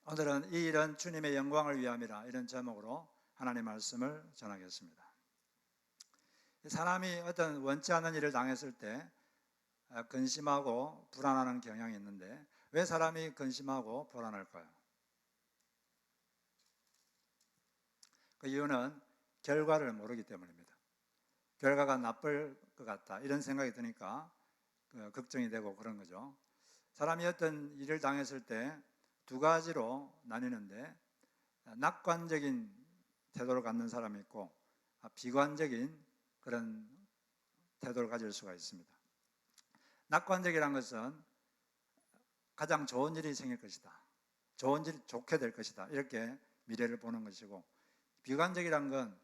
오늘은 이 일은 주님의 영광을 위함이라, 이런 제목으로 하나님의 말씀을 전하겠습니다. 사람이 어떤 원치 않는 일을 당했을 때 근심하고 불안하는 경향이 있는데, 왜 사람이 근심하고 불안할까요? 그 이유는 결과를 모르기 때문입니다. 결과가 나쁠 것 같다, 이런 생각이 드니까 걱정이 되고 그런 거죠. 사람이 어떤 일을 당했을 때 두 가지로 나뉘는데, 낙관적인 태도를 갖는 사람이 있고 비관적인 그런 태도를 가질 수가 있습니다. 낙관적이라는 것은 가장 좋은 일이 생길 것이다, 좋은 일, 좋게 될 것이다, 이렇게 미래를 보는 것이고, 비관적이라는 건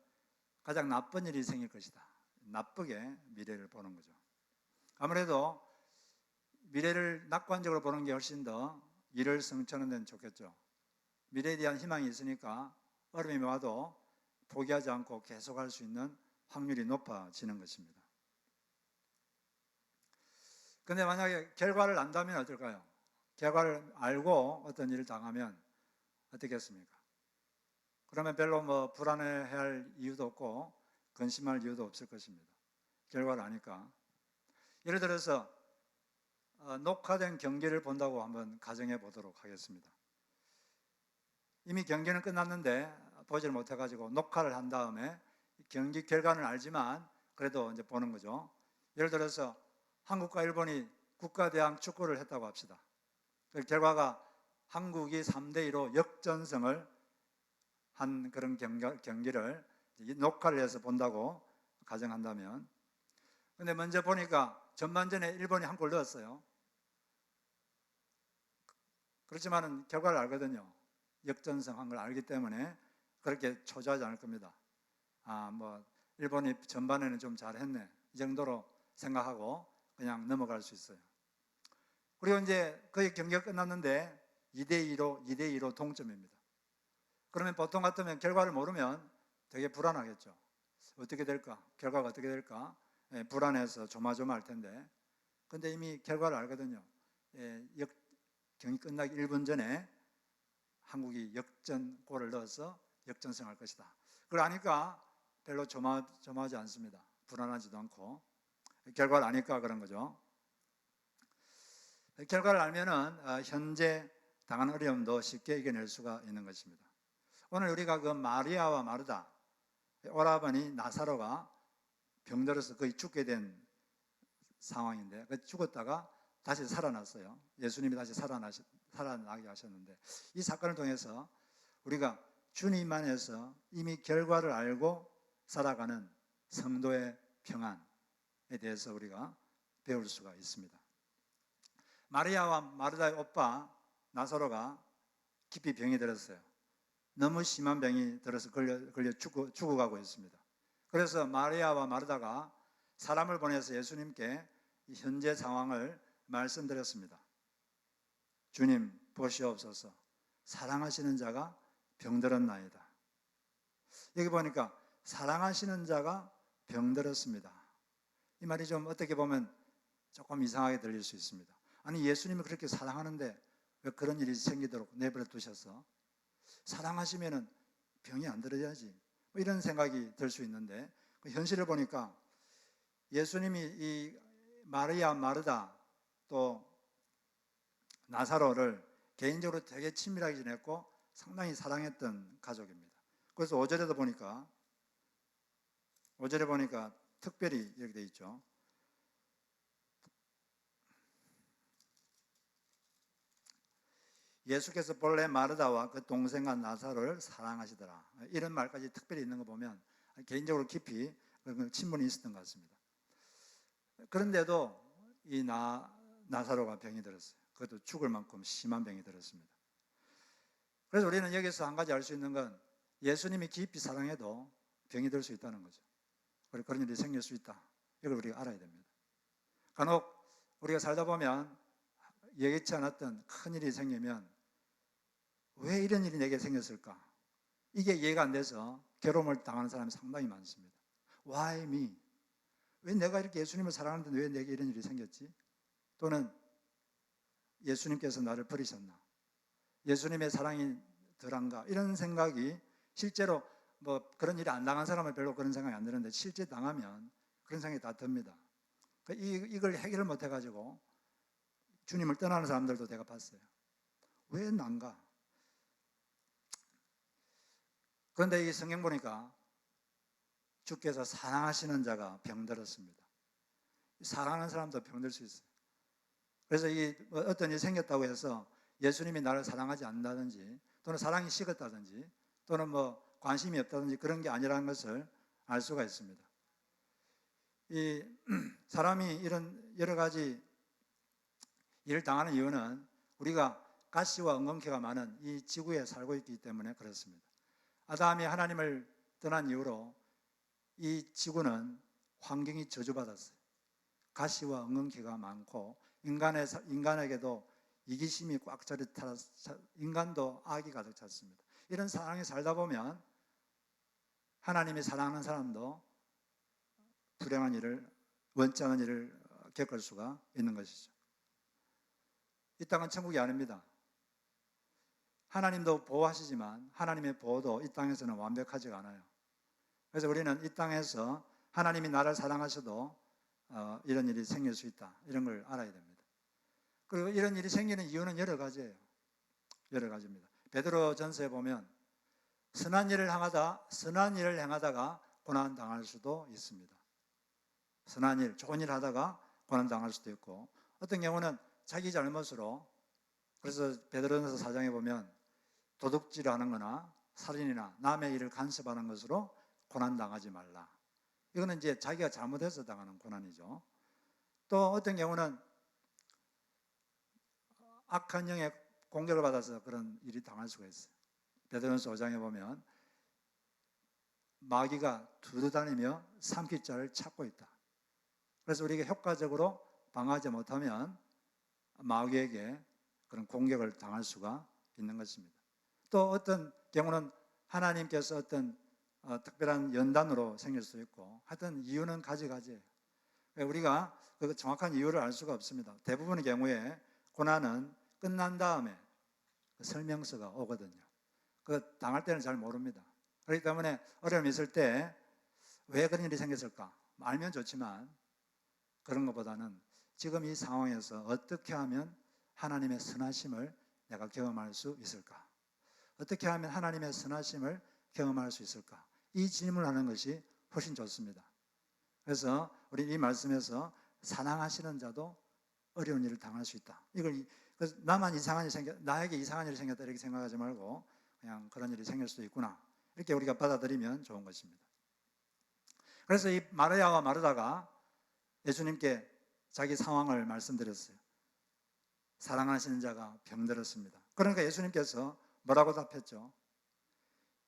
가장 나쁜 일이 생길 것이다, 나쁘게 미래를 보는 거죠. 아무래도 미래를 낙관적으로 보는 게 훨씬 더 일을 성취하는 데는 좋겠죠. 미래에 대한 희망이 있으니까 어려움이 와도 포기하지 않고 계속할 수 있는 확률이 높아지는 것입니다. 그런데 만약에 결과를 안다면 어떨까요? 결과를 알고 어떤 일을 당하면 어떻겠습니까? 그러면 별로 불안해할 이유도 없고 근심할 이유도 없을 것입니다. 결과를 아니까. 예를 들어서 녹화된 경기를 본다고 한번 가정해 보도록 하겠습니다. 이미 경기는 끝났는데 보지를 못해가지고 녹화를 한 다음에 경기 결과는 알지만 그래도 이제 보는 거죠. 예를 들어서 한국과 일본이 국가대항 축구를 했다고 합시다. 그 결과가 한국이 3대2로 역전승을 한 그런 경기를 녹화를 해서 본다고 가정한다면, 근데 먼저 보니까 전반전에 일본이 한 골 넣었어요. 그렇지만은 결과를 알거든요. 역전승 한 걸 알기 때문에 그렇게 초조하지 않을 겁니다. 일본이 전반에는 좀 잘했네, 이 정도로 생각하고 그냥 넘어갈 수 있어요. 그리고 이제 거의 경기가 끝났는데 2대2로 동점입니다. 그러면 보통 같으면 결과를 모르면 되게 불안하겠죠. 어떻게 될까? 결과가 어떻게 될까? 불안해서 조마조마할 텐데, 근데 이미 결과를 알거든요. 경기 끝나기 1분 전에 한국이 역전골을 넣어서 역전승할 것이다. 그걸 아니까 별로 조마하지 않습니다. 불안하지도 않고. 결과를 아니까 그런 거죠. 결과를 알면은 현재 당한 어려움도 쉽게 이겨낼 수가 있는 것입니다. 오늘 우리가 그 마리아와 마르다, 오라버니 나사로가 병들어서 거의 죽게 된 상황인데, 죽었다가 다시 살아났어요. 예수님이 다시 살아나게 하셨는데, 이 사건을 통해서 우리가 주님 안에서 이미 결과를 알고 살아가는 성도의 평안에 대해서 우리가 배울 수가 있습니다. 마리아와 마르다의 오빠 나사로가 깊이 병이 들었어요. 너무 심한 병이 들어서 걸려 죽어가고 있습니다. 그래서 마리아와 마르다가 사람을 보내서 예수님께 현재 상황을 말씀드렸습니다. 주님 보시옵소서, 사랑하시는 자가 병들었나이다. 여기 보니까 사랑하시는 자가 병들었습니다. 이 말이 좀 어떻게 보면 조금 이상하게 들릴 수 있습니다. 아니, 예수님이 그렇게 사랑하는데 왜 그런 일이 생기도록 내버려 두셔서, 사랑하시면은 병이 안 들어야지, 이런 생각이 들 수 있는데, 현실을 보니까 예수님이 이 마리아, 마르다 또 나사로를 개인적으로 되게 친밀하게 지냈고 상당히 사랑했던 가족입니다. 그래서 5절에 보니까 특별히 이렇게 돼 있죠. 예수께서 본래 마르다와 그 동생과 나사로를 사랑하시더라, 이런 말까지 특별히 있는 거 보면 개인적으로 깊이 친분이 있었던 것 같습니다. 그런데도 이 나사로가 병이 들었어요. 그것도 죽을 만큼 심한 병이 들었습니다. 그래서 우리는 여기서 한 가지 알 수 있는 건, 예수님이 깊이 사랑해도 병이 들 수 있다는 거죠. 그리고 그런 일이 생길 수 있다, 이걸 우리가 알아야 됩니다. 간혹 우리가 살다 보면 예기치 않았던 큰 일이 생기면 왜 이런 일이 내게 생겼을까, 이게 이해가 안 돼서 괴로움을 당하는 사람이 상당히 많습니다. Why me? 왜 내가 이렇게 예수님을 사랑하는데 왜 내게 이런 일이 생겼지? 또는 예수님께서 나를 버리셨나? 예수님의 사랑이 덜한가 이런 생각이 실제로 뭐 그런 일이 안 당한 사람은 별로 그런 생각이 안 드는데 실제 당하면 그런 생각이 다 듭니다. 이걸 해결을 못 해가지고 주님을 떠나는 사람들도 내가 봤어요. 왜 난가? 그런데 이 성경 보니까 주께서 사랑하시는 자가 병들었습니다. 사랑하는 사람도 병들 수 있어요. 그래서 어떤 일이 생겼다고 해서 예수님이 나를 사랑하지 않는다든지 또는 사랑이 식었다든지 또는 뭐 관심이 없다든지 그런 게 아니라는 것을 알 수가 있습니다. 이 사람이 이런 여러 가지 일을 당하는 이유는 우리가 가시와 엉겅퀴가 많은 이 지구에 살고 있기 때문에 그렇습니다. 아담이 하나님을 떠난 이후로 이 지구는 환경이 저주받았어요. 가시와 엉겅퀴가 많고 인간에게도 이기심이 꽉 차려 인간도 악이 가득 찼습니다. 이런 상황에 살다 보면 하나님이 사랑하는 사람도 불행한 일을 원치 않은 일을 겪을 수가 있는 것이죠. 이 땅은 천국이 아닙니다. 하나님도 보호하시지만 하나님의 보호도 이 땅에서는 완벽하지가 않아요. 그래서 우리는 이 땅에서 하나님이 나를 사랑하셔도 이런 일이 생길 수 있다. 이런 걸 알아야 됩니다. 그리고 이런 일이 생기는 이유는 여러 가지예요. 여러 가지입니다. 베드로전서에 보면 선한 일을 행하다가 고난 당할 수도 있습니다. 선한 일, 좋은 일 하다가 고난 당할 수도 있고 어떤 경우는 자기 잘못으로 그래서 베드로전서 4장에 보면 도둑질하는 거나 살인이나 남의 일을 간섭하는 것으로 고난 당하지 말라. 이거는 이제 자기가 잘못해서 당하는 고난이죠. 또 어떤 경우는 악한 영의 공격을 받아서 그런 일이 당할 수가 있어요. 베드로전서 5장에 보면 마귀가 두루다니며 삼킬 자를 찾고 있다. 그래서 우리가 효과적으로 방어하지 못하면 마귀에게 그런 공격을 당할 수가 있는 것입니다. 또 어떤 경우는 하나님께서 어떤 특별한 연단으로 생길 수 있고 하여튼 이유는 가지가지예요. 우리가 그 정확한 이유를 알 수가 없습니다. 대부분의 경우에 고난은 끝난 다음에 그 설명서가 오거든요. 그 당할 때는 잘 모릅니다. 그렇기 때문에 어려움이 있을 때 왜 그런 일이 생겼을까? 알면 좋지만 그런 것보다는 지금 이 상황에서 어떻게 하면 하나님의 선하심을 내가 경험할 수 있을까? 어떻게 하면 하나님의 선하심을 경험할 수 있을까? 이 질문을 하는 것이 훨씬 좋습니다. 그래서 우리 이 말씀에서 사랑하시는 자도 어려운 일을 당할 수 있다. 그래서 나에게 이상한 일이 생겼다 이렇게 생각하지 말고 그냥 그런 일이 생길 수도 있구나. 이렇게 우리가 받아들이면 좋은 것입니다. 그래서 이 마르야와 마르다가 예수님께 자기 상황을 말씀드렸어요. 사랑하시는 자가 병들었습니다. 그러니까 예수님께서 뭐라고 답했죠?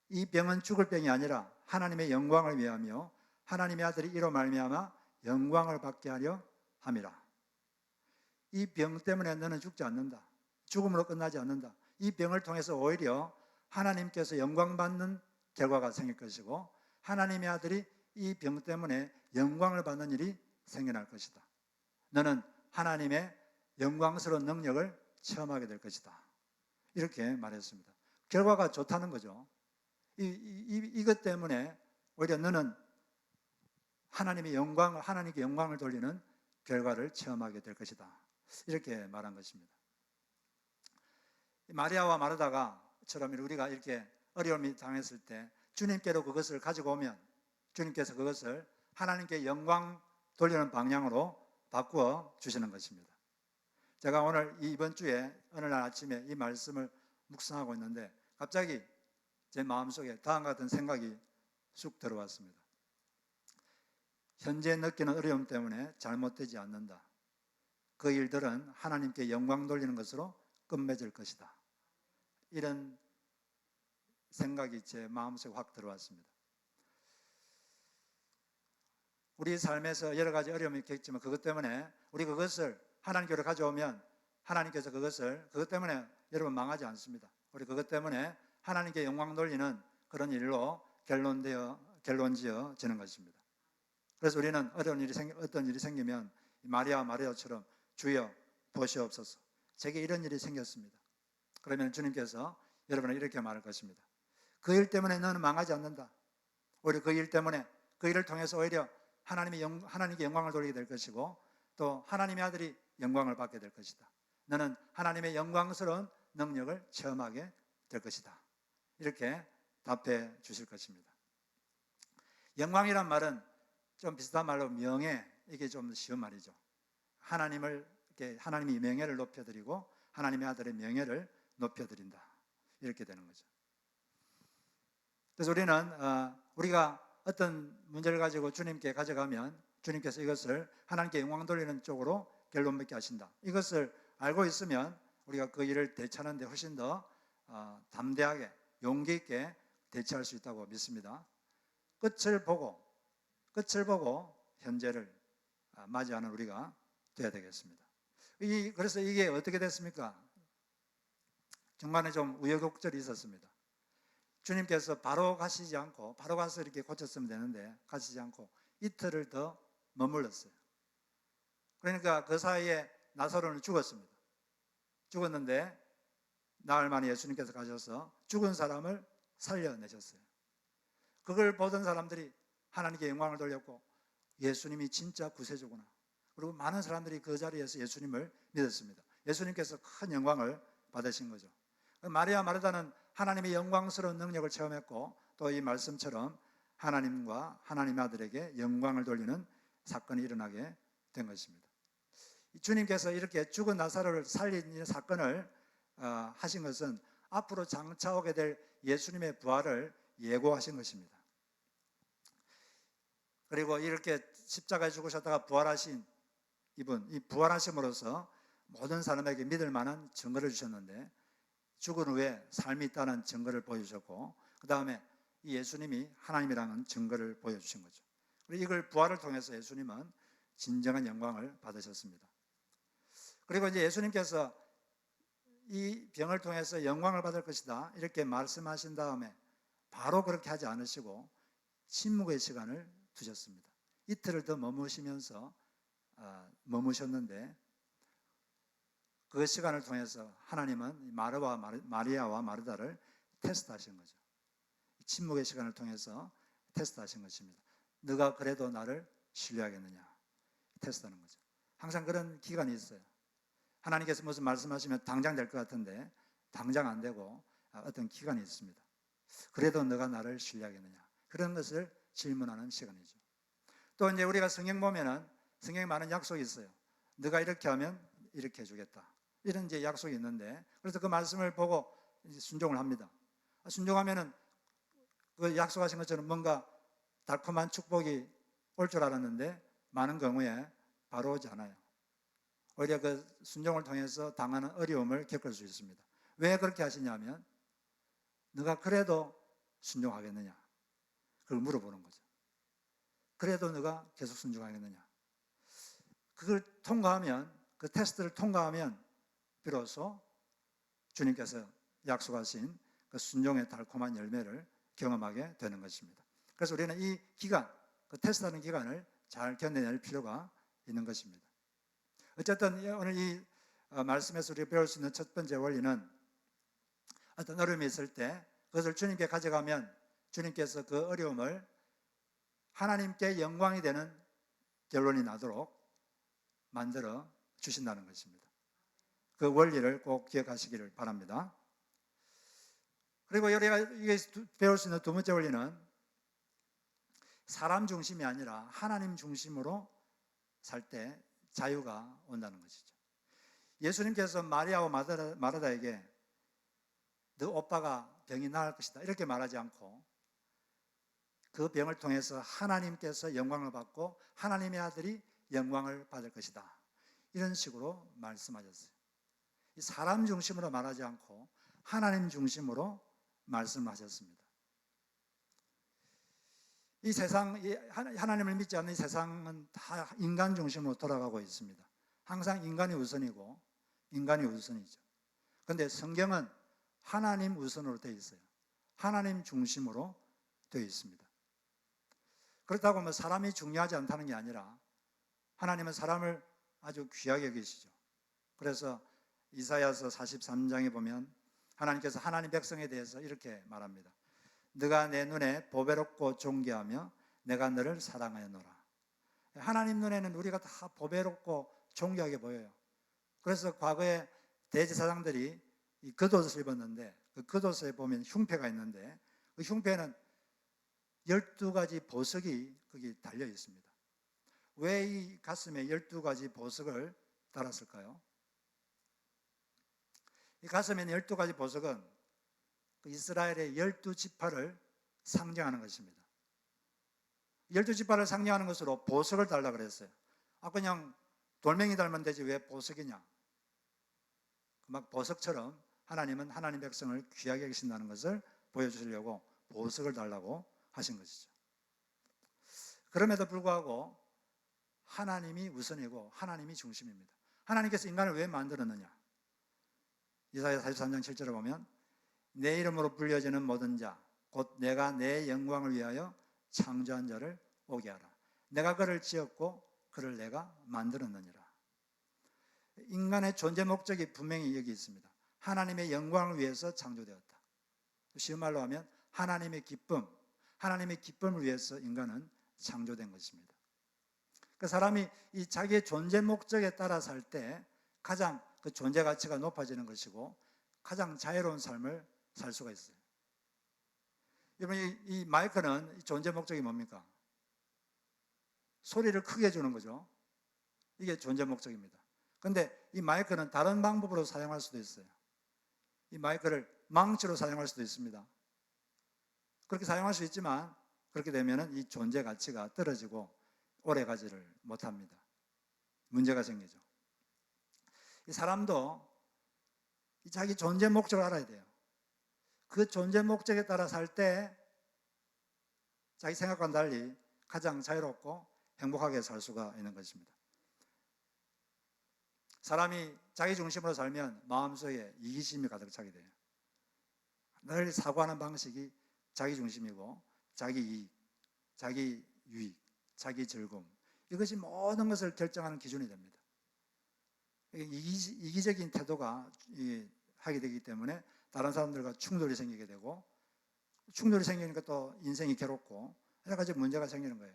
이 병은 죽을 병이 아니라 하나님의 영광을 위하며 하나님의 아들이 이로 말미암아 영광을 받게 하려 함이라. 이 병 때문에 너는 죽지 않는다. 죽음으로 끝나지 않는다. 이 병을 통해서 오히려 하나님께서 영광 받는 결과가 생길 것이고 하나님의 아들이 이 병 때문에 영광을 받는 일이 생겨날 것이다. 너는 하나님의 영광스러운 능력을 체험하게 될 것이다. 이렇게 말했습니다. 결과가 좋다는 거죠. 이것 때문에 오히려 너는 하나님께 영광을 돌리는 결과를 체험하게 될 것이다. 이렇게 말한 것입니다. 마리아와 마르다가처럼 우리가 이렇게 어려움이 당했을 때 주님께로 그것을 가지고 오면 주님께서 그것을 하나님께 영광 돌리는 방향으로 바꾸어 주시는 것입니다. 제가 이번 주에 어느 날 아침에 이 말씀을 묵상하고 있는데 갑자기 제 마음속에 다음과 같은 생각이 쑥 들어왔습니다. 현재 느끼는 어려움 때문에 잘못되지 않는다. 그 일들은 하나님께 영광 돌리는 것으로 끝맺을 것이다. 이런 생각이 제 마음속에 확 들어왔습니다. 우리 삶에서 여러 가지 어려움이 있겠지만 그것 때문에 우리 그것을 하나님께로 가져오면 하나님께서 그것 때문에 여러분 망하지 않습니다. 우리 그것 때문에 하나님께 영광 돌리는 그런 일로 결론지어지는 것입니다. 그래서 우리는 어떤 일이 생기면 마리아처럼 주여 보시옵소서. 제게 이런 일이 생겼습니다. 그러면 주님께서 여러분은 이렇게 말할 것입니다. 그 일 때문에 너는 망하지 않는다. 오히려 그 일 때문에, 그 일을 통해서 오히려 하나님께 영광을 돌리게 될 것이고, 또 하나님의 아들이 영광을 받게 될 것이다. 너는 하나님의 영광스러운 능력을 체험하게 될 것이다. 이렇게 답해 주실 것입니다. 영광이란 말은 좀 비슷한 말로 명예, 이게 좀 쉬운 말이죠. 하나님이 명예를 높여드리고 하나님의 아들의 명예를 높여드린다. 이렇게 되는 거죠. 그래서 우리가 어떤 문제를 가지고 주님께 가져가면 주님께서 이것을 하나님께 영광 돌리는 쪽으로 결론 맺게 하신다. 이것을 알고 있으면 우리가 그 일을 대처하는 데 훨씬 더 담대하게 용기 있게 대처할 수 있다고 믿습니다. 끝을 보고 현재를 맞이하는 우리가 되어야 되겠습니다. 그래서 이게 어떻게 됐습니까? 중간에 좀 우여곡절이 있었습니다. 주님께서 바로 가시지 않고, 바로 가서 이렇게 고쳤으면 되는데 가시지 않고 이틀을 더 머물렀어요. 그러니까 그 사이에 나사로는 죽었습니다. 죽었는데 나흘 만에 예수님께서 가셔서 죽은 사람을 살려내셨어요. 그걸 보던 사람들이 하나님께 영광을 돌렸고, 예수님이 진짜 구세주구나. 그리고 많은 사람들이 그 자리에서 예수님을 믿었습니다. 예수님께서 큰 영광을 받으신 거죠. 마리아 마르다는 하나님의 영광스러운 능력을 체험했고, 또 이 말씀처럼 하나님과 하나님의 아들에게 영광을 돌리는 사건이 일어나게 된 것입니다. 주님께서 이렇게 죽은 나사로를 살린 사건을 하신 것은 앞으로 장차 오게 될 예수님의 부활을 예고하신 것입니다. 그리고 이렇게 십자가에 죽으셨다가 부활하신 이분, 이 부활하심으로써 모든 사람에게 믿을 만한 증거를 주셨는데, 죽은 후에 삶이 있다는 증거를 보여주셨고, 그 다음에 이 예수님이 하나님이라는 증거를 보여주신 거죠. 그리고 이걸 부활을 통해서 예수님은 진정한 영광을 받으셨습니다. 그리고 이제 예수님께서 이 병을 통해서 영광을 받을 것이다 이렇게 말씀하신 다음에 바로 그렇게 하지 않으시고 침묵의 시간을 두셨습니다. 이틀을 더 머무셨는데 그 시간을 통해서 하나님은 마리아와 마르다를 테스트하신 거죠. 침묵의 시간을 통해서 테스트하신 것입니다. 너가 그래도 나를 신뢰하겠느냐 테스트하는 거죠. 항상 그런 기간이 있어요. 하나님께서 무슨 말씀하시면 당장 될 것 같은데 당장 안 되고 어떤 기간이 있습니다. 그래도 너가 나를 신뢰하겠느냐, 그런 것을 질문하는 시간이죠. 또 이제 우리가 성경 보면은 성경에 많은 약속이 있어요. 너가 이렇게 하면 이렇게 해주겠다, 이런 이제 약속이 있는데, 그래서 그 말씀을 보고 이제 순종을 합니다. 순종하면은 그 약속하신 것처럼 뭔가 달콤한 축복이 올 줄 알았는데 많은 경우에 바로 오지 않아요. 오히려 그 순종을 통해서 당하는 어려움을 겪을 수 있습니다. 왜 그렇게 하시냐면 너가 그래도 순종하겠느냐, 그걸 물어보는 거죠. 그래도 너가 계속 순종하겠느냐. 그걸 통과하면, 그 테스트를 통과하면 비로소 주님께서 약속하신 그 순종의 달콤한 열매를 경험하게 되는 것입니다. 그래서 우리는 이 기간, 그 테스트하는 기간을 잘 견뎌낼 필요가 있는 것입니다. 어쨌든 오늘 이 말씀에서 우리가 배울 수 있는 첫 번째 원리는, 어떤 어려움이 있을 때 그것을 주님께 가져가면 주님께서 그 어려움을 하나님께 영광이 되는 결론이 나도록 만들어 주신다는 것입니다. 그 원리를 꼭 기억하시기를 바랍니다. 그리고 우리가 배울 수 있는 두 번째 원리는 사람 중심이 아니라 하나님 중심으로 살 때 자유가 온다는 것이죠. 예수님께서 마리아와 마르다에게 너 오빠가 병이 나을 것이다 이렇게 말하지 않고 그 병을 통해서 하나님께서 영광을 받고 하나님의 아들이 영광을 받을 것이다, 이런 식으로 말씀하셨어요. 사람 중심으로 말하지 않고 하나님 중심으로 말씀하셨습니다. 이 세상, 하나님을 믿지 않는 이 세상은 다 인간 중심으로 돌아가고 있습니다. 항상 인간이 우선이고 인간이 우선이죠. 그런데 성경은 하나님 우선으로 되어 있어요. 하나님 중심으로 되어 있습니다. 그렇다고 뭐 사람이 중요하지 않다는 게 아니라 하나님은 사람을 아주 귀하게 여기시죠. 그래서 이사야서 43장에 보면 하나님께서 하나님 백성에 대해서 이렇게 말합니다. 네가 내 눈에 보배롭고 존귀하며 내가 너를 사랑하였노라. 하나님 눈에는 우리가 다 보배롭고 존귀하게 보여요. 그래서 과거에 대제사장들이 이 겉옷을 입었는데 그 겉옷에 보면 흉패가 있는데 그 흉패는 12가지 보석이 거기 달려 있습니다. 왜 이 가슴에 12가지 보석을 달았을까요? 이 가슴에 있는 12가지 보석은 그 이스라엘의 12지파를 상징하는 것입니다. 12지파를 상징하는 것으로 보석을 달라 그랬어요. 그냥 돌멩이 달면 되지 왜 보석이냐? 막 보석처럼 하나님은 하나님 백성을 귀하게 여기신다는 것을 보여주시려고 보석을 달라고 하신 것이죠. 그럼에도 불구하고 하나님이 우선이고 하나님이 중심입니다. 하나님께서 인간을 왜 만들었느냐? 이사야 43장 7절에 보면 내 이름으로 불려지는 모든 자 곧 내가 내 영광을 위하여 창조한 자를 오게 하라. 내가 그를 지었고 그를 내가 만들었느니라. 인간의 존재 목적이 분명히 여기 있습니다. 하나님의 영광을 위해서 창조되었다. 쉬운 말로 하면 하나님의 기쁨을 위해서 인간은 창조된 것입니다. 그 사람이 이 자기의 존재 목적에 따라 살 때 가장 그 존재 가치가 높아지는 것이고 가장 자유로운 삶을 살 수가 있어요. 여러분, 이 마이크는 존재 목적이 뭡니까? 소리를 크게 해주는 거죠. 이게 존재 목적입니다. 그런데 이 마이크는 다른 방법으로 사용할 수도 있어요. 이 마이크를 망치로 사용할 수도 있습니다. 그렇게 사용할 수 있지만 그렇게 되면 이 존재 가치가 떨어지고 오래 가지를 못합니다. 문제가 생기죠. 이 사람도 자기 존재 목적을 알아야 돼요. 그 존재 목적에 따라 살 때 자기 생각과는 달리 가장 자유롭고 행복하게 살 수가 있는 것입니다. 사람이 자기 중심으로 살면 마음속에 이기심이 가득 차게 돼요. 늘 사고하는 방식이 자기 중심이고 자기 이익, 자기 유익, 자기 즐거움, 이것이 모든 것을 결정하는 기준이 됩니다. 이기적인 태도가 하게 되기 때문에 다른 사람들과 충돌이 생기게 되고, 충돌이 생기니까 또 인생이 괴롭고 여러 가지 문제가 생기는 거예요.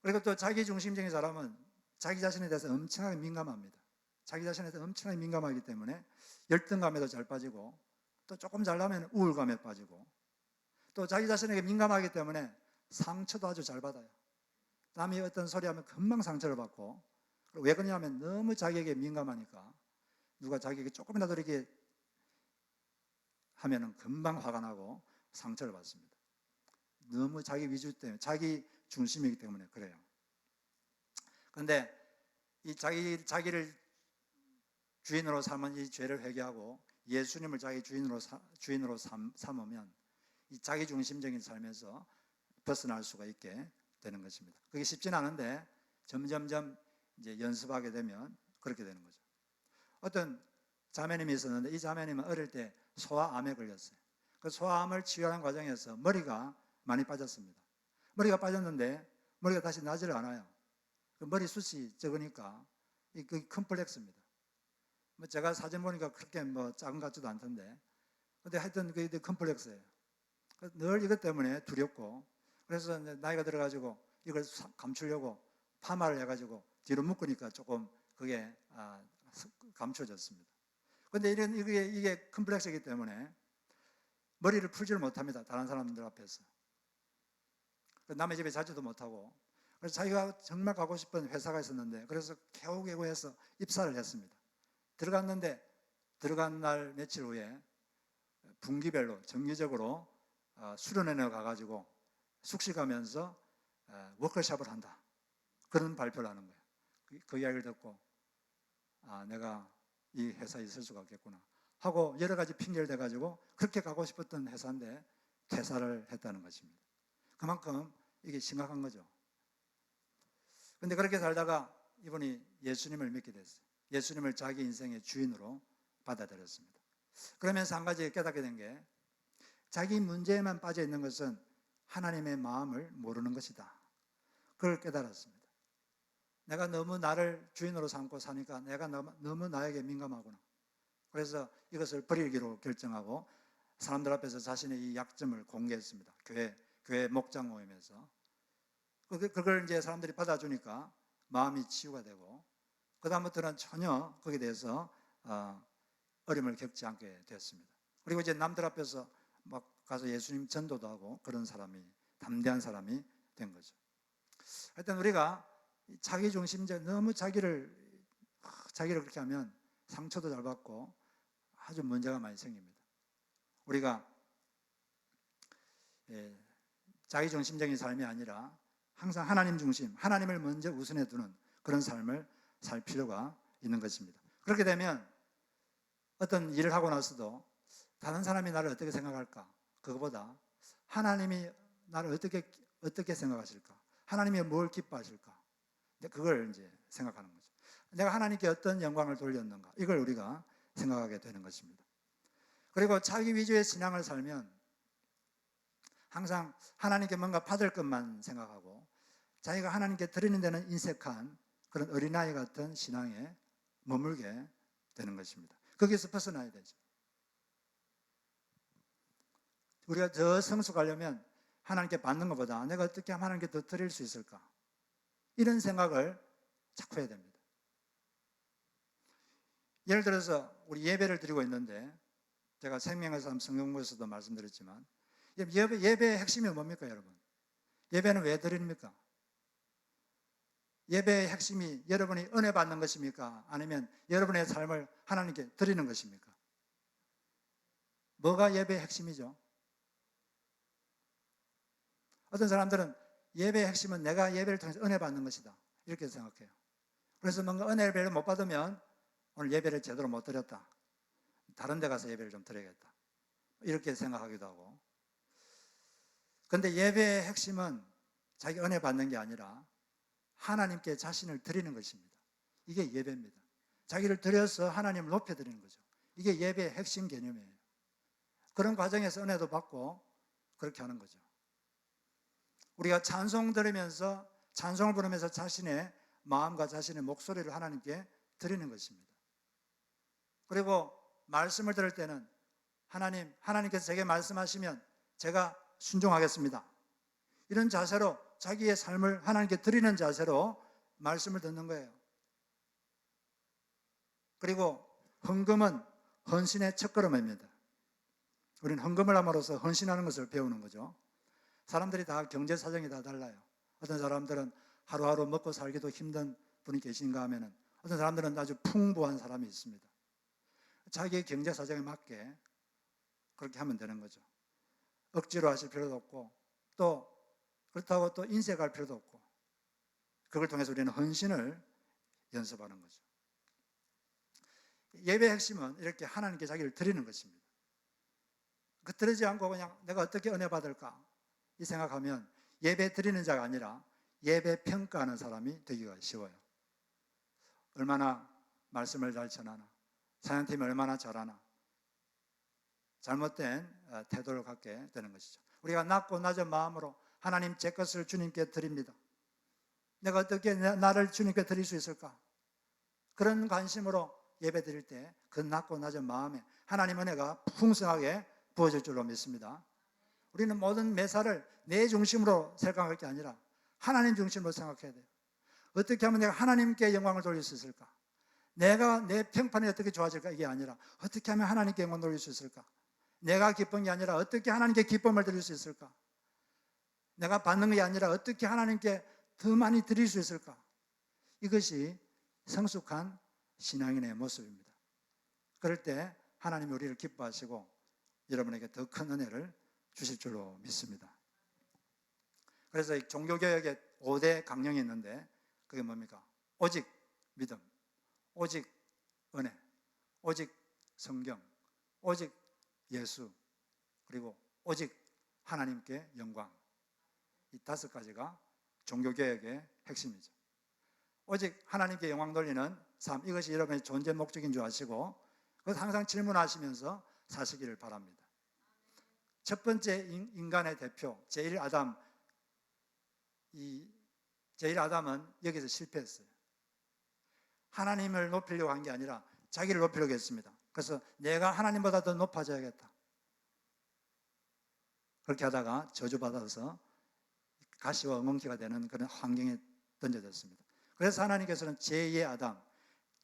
그리고 또 자기 중심적인 사람은 자기 자신에 대해서 엄청나게 민감합니다. 자기 자신에 대해서 엄청나게 민감하기 때문에 열등감에도 잘 빠지고, 또 조금 잘나면 우울감에 빠지고, 또 자기 자신에게 민감하기 때문에 상처도 아주 잘 받아요. 남이 어떤 소리 하면 금방 상처를 받고, 왜 그러냐면 너무 자기에게 민감하니까 누가 자기에게 조금이라도 이렇게 하면은 금방 화가 나고 상처를 받습니다. 너무 자기 위주 때문에, 자기 중심이기 때문에 그래요. 그런데 이 자기를 주인으로 삼은 이 죄를 회개하고 예수님을 자기 주인으로 삼으면 이 자기 중심적인 삶에서 벗어날 수가 있게 되는 것입니다. 그게 쉽지는 않은데 점점점 이제 연습하게 되면 그렇게 되는 거죠. 어떤 자매님이 있었는데 이 자매님은 어릴 때 소아암에 걸렸어요. 그 소아암을 치유하는 과정에서 머리가 많이 빠졌습니다. 머리가 빠졌는데 머리가 다시 나지를 않아요. 그 머리숱이 적으니까 그 컴플렉스입니다. 제가 사진 보니까 그렇게 작은 것 같지도 않던데, 근데 하여튼 그게 컴플렉스예요. 늘 이것 때문에 두렵고, 그래서 나이가 들어가지고 이걸 감추려고 파마를 해가지고 뒤로 묶으니까 조금 그게 감춰졌습니다. 그런데 이게 컴플렉스이기 때문에 머리를 풀지를 못합니다. 다른 사람들 앞에서. 남의 집에 자지도 못하고. 그래서 자기가 정말 가고 싶은 회사가 있었는데, 그래서 겨우겨우해서 입사를 했습니다. 들어갔는데 들어간 날 며칠 후에 분기별로 정기적으로 수련회에 가가지고 숙식하면서 워크숍을 한다, 그런 발표를 하는 거예요. 그 이야기를 듣고 내가 이 회사에 있을 수가 없겠구나 하고 여러 가지 핑계를 대가지고 그렇게 가고 싶었던 회사인데 퇴사를 했다는 것입니다. 그만큼 이게 심각한 거죠. 그런데 그렇게 살다가 이분이 예수님을 믿게 됐어요. 예수님을 자기 인생의 주인으로 받아들였습니다. 그러면서 한 가지 깨닫게 된 게, 자기 문제에만 빠져 있는 것은 하나님의 마음을 모르는 것이다. 그걸 깨달았습니다. 내가 너무 나를 주인으로 삼고 사니까 내가 너무 나에게 민감하구나. 그래서 이것을 버리기로 결정하고 사람들 앞에서 자신의 이 약점을 공개했습니다. 교회 목장 모임에서. 그걸 이제 사람들이 받아주니까 마음이 치유가 되고, 그다음부터는 전혀 거기에 대해서 어려움을 겪지 않게 됐습니다. 그리고 이제 남들 앞에서 막 가서 예수님 전도도 하고 그런 사람이, 담대한 사람이 된 거죠. 하여튼 우리가 자기중심적, 너무 자기를 그렇게 하면 상처도 잘 받고 아주 문제가 많이 생깁니다. 우리가 자기중심적인 삶이 아니라 항상 하나님 중심, 하나님을 먼저 우선해 두는 그런 삶을 살 필요가 있는 것입니다. 그렇게 되면 어떤 일을 하고 나서도 다른 사람이 나를 어떻게 생각할까? 그거보다 하나님이 나를 어떻게 생각하실까? 하나님이 뭘 기뻐하실까? 그걸 이제 생각하는 거죠. 내가 하나님께 어떤 영광을 돌렸는가? 이걸 우리가 생각하게 되는 것입니다. 그리고 자기 위주의 신앙을 살면 항상 하나님께 뭔가 받을 것만 생각하고 자기가 하나님께 드리는 데는 인색한 그런 어린아이 같은 신앙에 머물게 되는 것입니다. 거기서 벗어나야 되죠. 우리가 더 성숙하려면 하나님께 받는 것보다 내가 어떻게 하면 하나님께 더 드릴 수 있을까? 이런 생각을 자꾸 해야 됩니다. 예를 들어서 우리 예배를 드리고 있는데 제가 생명의 삶 성경에서도 말씀드렸지만 예배의 핵심이 뭡니까, 여러분? 예배는 왜 드립니까? 예배의 핵심이 여러분이 은혜 받는 것입니까? 아니면 여러분의 삶을 하나님께 드리는 것입니까? 뭐가 예배의 핵심이죠? 어떤 사람들은 예배의 핵심은 내가 예배를 통해서 은혜 받는 것이다, 이렇게 생각해요. 그래서 뭔가 은혜를 별로 못 받으면 오늘 예배를 제대로 못 드렸다, 다른 데 가서 예배를 좀 드려야겠다, 이렇게 생각하기도 하고. 그런데 예배의 핵심은 자기 은혜 받는 게 아니라 하나님께 자신을 드리는 것입니다. 이게 예배입니다. 자기를 드려서 하나님을 높여드리는 거죠. 이게 예배의 핵심 개념이에요. 그런 과정에서 은혜도 받고 그렇게 하는 거죠. 우리가 찬송 들으면서, 찬송을 부르면서 자신의 마음과 자신의 목소리를 하나님께 드리는 것입니다. 그리고 말씀을 들을 때는 하나님께서 제게 말씀하시면 제가 순종하겠습니다, 이런 자세로, 자기의 삶을 하나님께 드리는 자세로 말씀을 듣는 거예요. 그리고 헌금은 헌신의 첫걸음입니다. 우리는 헌금을 함으로써 헌신하는 것을 배우는 거죠. 사람들이 다 경제 사정이 다 달라요. 어떤 사람들은 하루하루 먹고 살기도 힘든 분이 계신가 하면은 어떤 사람들은 아주 풍부한 사람이 있습니다. 자기의 경제 사정에 맞게 그렇게 하면 되는 거죠. 억지로 하실 필요도 없고, 또 그렇다고 또 인색할 필요도 없고, 그걸 통해서 우리는 헌신을 연습하는 거죠. 예배의 핵심은 이렇게 하나님께 자기를 드리는 것입니다. 드리지 않고 그냥 내가 어떻게 은혜 받을까 이 생각하면 예배 드리는 자가 아니라 예배 평가하는 사람이 되기가 쉬워요. 얼마나 말씀을 잘 전하나, 사역팀이 얼마나 잘하나, 잘못된 태도를 갖게 되는 것이죠. 우리가 낮고 낮은 마음으로 하나님, 제 것을 주님께 드립니다, 내가 어떻게 나를 주님께 드릴 수 있을까, 그런 관심으로 예배 드릴 때 그 낮고 낮은 마음에 하나님 은혜가 풍성하게 부어질 줄로 믿습니다. 우리는 모든 매사를 내 중심으로 생각할 게 아니라 하나님 중심으로 생각해야 돼요. 어떻게 하면 내가 하나님께 영광을 돌릴 수 있을까, 내가 내 평판이 어떻게 좋아질까, 이게 아니라 어떻게 하면 하나님께 영광을 돌릴 수 있을까, 내가 기쁜 게 아니라 어떻게 하나님께 기쁨을 드릴 수 있을까, 내가 받는 게 아니라 어떻게 하나님께 더 많이 드릴 수 있을까. 이것이 성숙한 신앙인의 모습입니다. 그럴 때 하나님이 우리를 기뻐하시고 여러분에게 더 큰 은혜를 주실 줄로 믿습니다. 그래서 종교개혁의 5대 강령이 있는데 그게 뭡니까? 오직 믿음, 오직 은혜, 오직 성경, 오직 예수, 그리고 오직 하나님께 영광. 이 5가지가 종교개혁의 핵심이죠. 오직 하나님께 영광 돌리는 삶, 이것이 여러분의 존재 목적인 줄 아시고 그래서 항상 질문하시면서 사시기를 바랍니다. 첫 번째 인간의 대표 제일 아담, 이 제일 아담은 여기서 실패했어요. 하나님을 높이려고 한 게 아니라 자기를 높이려고 했습니다. 그래서 내가 하나님보다 더 높아져야겠다. 그렇게 하다가 저주받아서 가시와 엉겅퀴가 되는 그런 환경에 던져졌습니다. 그래서 하나님께서는 제2의 아담,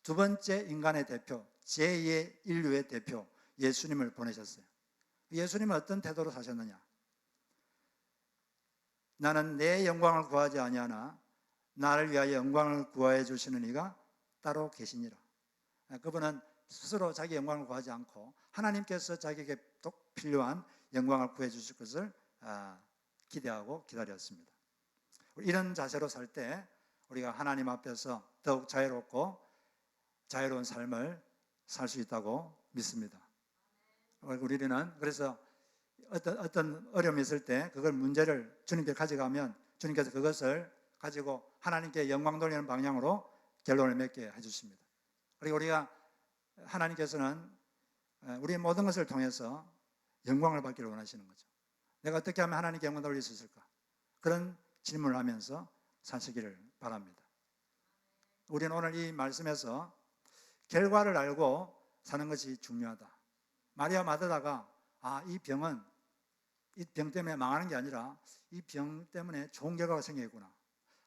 두 번째 인간의 대표, 제2의 인류의 대표 예수님을 보내셨어요. 예수님은 어떤 태도로 사셨느냐? 나는 내 영광을 구하지 아니하나 나를 위하여 영광을 구하여 주시는 이가 따로 계시니라. 그분은 스스로 자기 영광을 구하지 않고 하나님께서 자기에게 꼭 필요한 영광을 구해 주실 것을 기대하고 기다렸습니다. 이런 자세로 살 때 우리가 하나님 앞에서 더욱 자유롭고 자유로운 삶을 살 수 있다고 믿습니다. 우리는 그래서 어떤 어려움이 있을 때 그걸 문제를 주님께 가져가면 주님께서 그것을 가지고 하나님께 영광 돌리는 방향으로 결론을 맺게 해주십니다. 그리고 우리가 하나님께서는 우리의 모든 것을 통해서 영광을 받기를 원하시는 거죠. 내가 어떻게 하면 하나님께 영광 돌릴 수 있을까? 그런 질문을 하면서 사시기를 바랍니다. 우리는 오늘 이 말씀에서 결과를 알고 사는 것이 중요하다. 마리아 마르다가 이 병은 이 병 때문에 망하는 게 아니라 이 병 때문에 좋은 결과가 생기겠구나.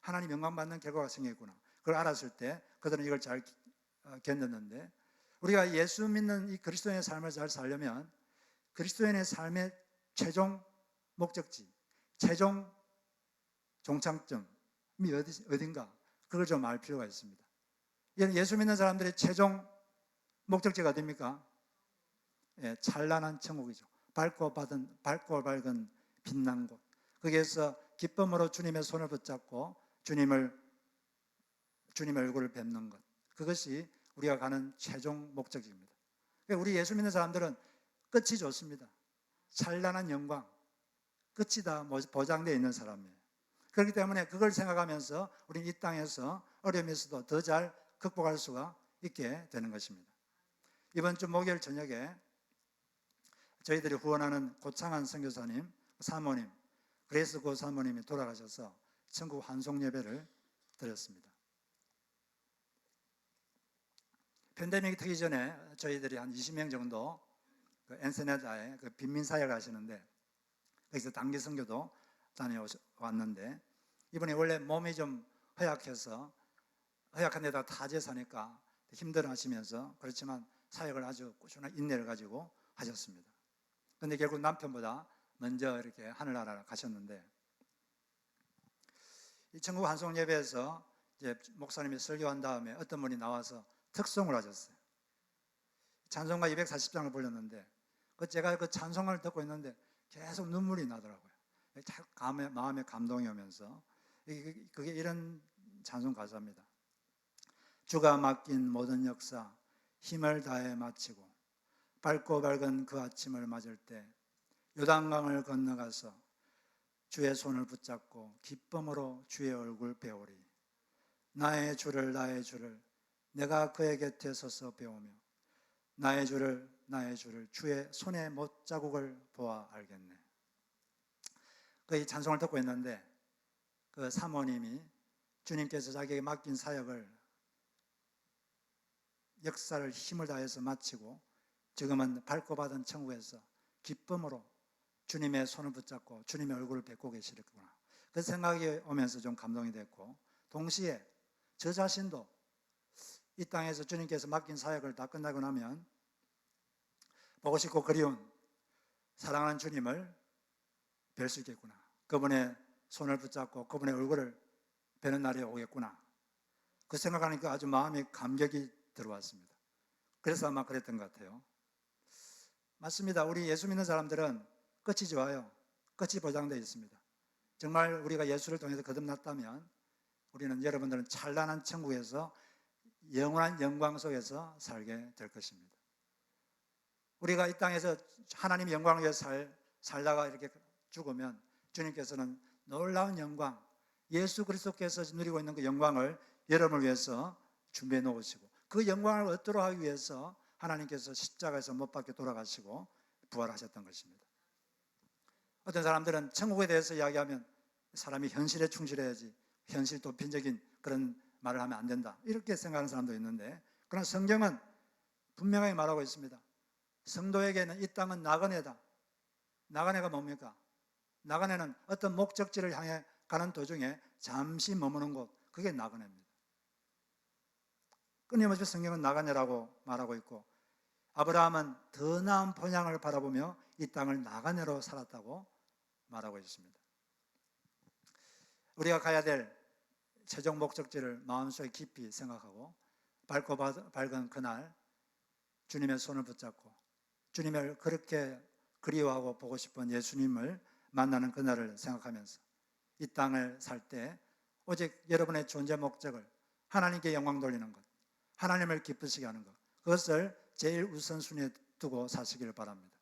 하나님 영광 받는 결과가 생기겠구나. 그걸 알았을 때 그들은 이걸 잘 견뎠는데 우리가 예수 믿는 이 그리스도인의 삶을 잘 살려면 그리스도인의 삶의 최종 목적지, 최종 종착점이 어딘가 그걸 좀 알 필요가 있습니다. 예수 믿는 사람들의 최종 목적지가 어딥니까? 찬란한 천국이죠. 밝고 밝은 빛난 곳. 거기에서 기쁨으로 주님의 손을 붙잡고 주님의 얼굴을 뵙는 것. 그것이 우리가 가는 최종 목적입니다. 우리 예수 믿는 사람들은 끝이 좋습니다. 찬란한 영광, 끝이 다 보장되어 있는 사람이에요. 그렇기 때문에 그걸 생각하면서 우리는 이 땅에서 어려움이 있어도 더 잘 극복할 수가 있게 되는 것입니다. 이번 주 목요일 저녁에 저희들이 후원하는 고창한 선교사님, 사모님, 그레이스 고 사모님이 돌아가셔서 천국 환송 예배를 드렸습니다. 팬데믹이 터기 전에 저희들이 한 20명 정도 엔세네다에 빈민사역을 하시는데 거기서 단기 선교도 다녀왔는데 이번에 원래 몸이 좀 허약해서 허약한 데다 타지에 사니까 힘들어 하시면서 그렇지만 사역을 아주 꾸준한 인내를 가지고 하셨습니다. 그런데 결국 남편보다 먼저 이렇게 하늘나라를 가셨는데 이 천국 환송 예배에서 이제 목사님이 설교한 다음에 어떤 분이 나와서 특송을 하셨어요. 찬송가 240장을 불렀는데 제가 그 찬송을 듣고 있는데 계속 눈물이 나더라고요. 마음에 감동이 오면서 그게 이런 찬송 가사입니다. 주가 맡긴 모든 역사 힘을 다해 마치고 밝고 밝은 그 아침을 맞을 때 요단강을 건너가서 주의 손을 붙잡고 기쁨으로 주의 얼굴 배우리. 나의 주를 내가 그의 곁에 서서 배우며 나의 주를 주의 손의 못자국을 보아 알겠네. 그 찬송을 듣고 있는데 그 사모님이 주님께서 자기에게 맡긴 사역을 역사를 힘을 다해서 마치고 지금은 밝고 받은 천국에서 기쁨으로 주님의 손을 붙잡고 주님의 얼굴을 뵙고 계시겠구나. 그 생각이 오면서 좀 감동이 됐고 동시에 저 자신도 이 땅에서 주님께서 맡긴 사역을 다 끝나고 나면 보고 싶고 그리운 사랑하는 주님을 뵐 수 있겠구나. 그분의 손을 붙잡고 그분의 얼굴을 뵈는 날이 오겠구나. 그 생각하니까 아주 마음에 감격이 들어왔습니다. 그래서 아마 그랬던 것 같아요. 맞습니다. 우리 예수 믿는 사람들은 끝이 좋아요. 끝이 보장되어 있습니다. 정말 우리가 예수를 통해서 거듭났다면 우리는 여러분들은 찬란한 천국에서 영원한 영광 속에서 살게 될 것입니다. 우리가 이 땅에서 하나님의 영광을 위해서 살다가 이렇게 죽으면 주님께서는 놀라운 영광, 예수 그리스도께서 누리고 있는 그 영광을 여러분을 위해서 준비해 놓으시고 그 영광을 얻도록 하기 위해서 하나님께서 십자가에서 못 박혀 돌아가시고 부활하셨던 것입니다. 어떤 사람들은 천국에 대해서 이야기하면 사람이 현실에 충실해야지 현실 도피적인 그런 말을 하면 안 된다 이렇게 생각하는 사람도 있는데 그러나 성경은 분명하게 말하고 있습니다. 성도에게는 이 땅은 나그네다. 나그네가 뭡니까? 나그네는 어떤 목적지를 향해 가는 도중에 잠시 머무는 곳, 그게 나그네입니다. 끊임없이 성경은 나그네라고 말하고 있고, 아브라함은 더 나은 본향을 바라보며 이 땅을 나그네로 살았다고 말하고 있습니다. 우리가 가야 될 최종 목적지를 마음속에 깊이 생각하고 밝고 밝은 그날 주님의 손을 붙잡고 주님을 그렇게 그리워하고 보고 싶은 예수님을 만나는 그날을 생각하면서 이 땅을 살 때 오직 여러분의 존재 목적을 하나님께 영광 돌리는 것, 하나님을 기쁘시게 하는 것, 그것을 제일 우선순위에 두고 사시길 바랍니다.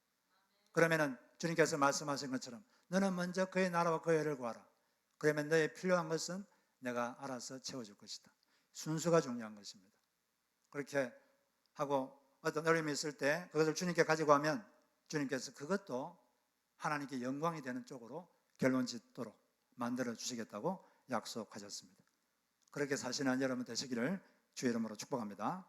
그러면은 주님께서 말씀하신 것처럼 너는 먼저 그의 나라와 그의 의를 구하라. 그러면 너의 필요한 것은 내가 알아서 채워줄 것이다. 순수가 중요한 것입니다. 그렇게 하고 어떤 어려움이 있을 때 그것을 주님께 가지고 가면 주님께서 그것도 하나님께 영광이 되는 쪽으로 결론 짓도록 만들어 주시겠다고 약속하셨습니다. 그렇게 사시는 여러분 되시기를 주의 이름으로 축복합니다.